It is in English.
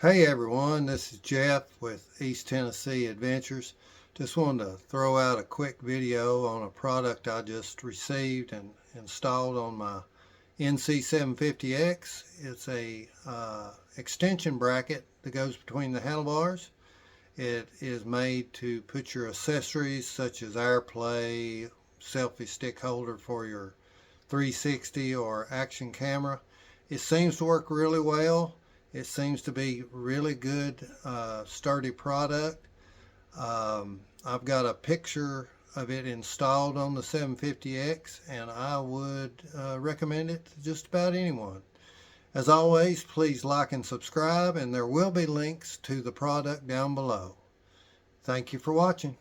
Hey everyone, this is Jeff with East Tennessee Adventures. Just wanted to throw out a quick video on a product I just received and installed on my NC750X. It's a extension bracket that goes between the handlebars. It is made to put your accessories such as AirPlay, selfie stick holder for your 360 or action camera. It seems to work really well. It seems to be really good, sturdy product. I've got a picture of it installed on the 750X, and I would recommend it to just about anyone. As always, please like and subscribe, and there will be links to the product down below. Thank you for watching.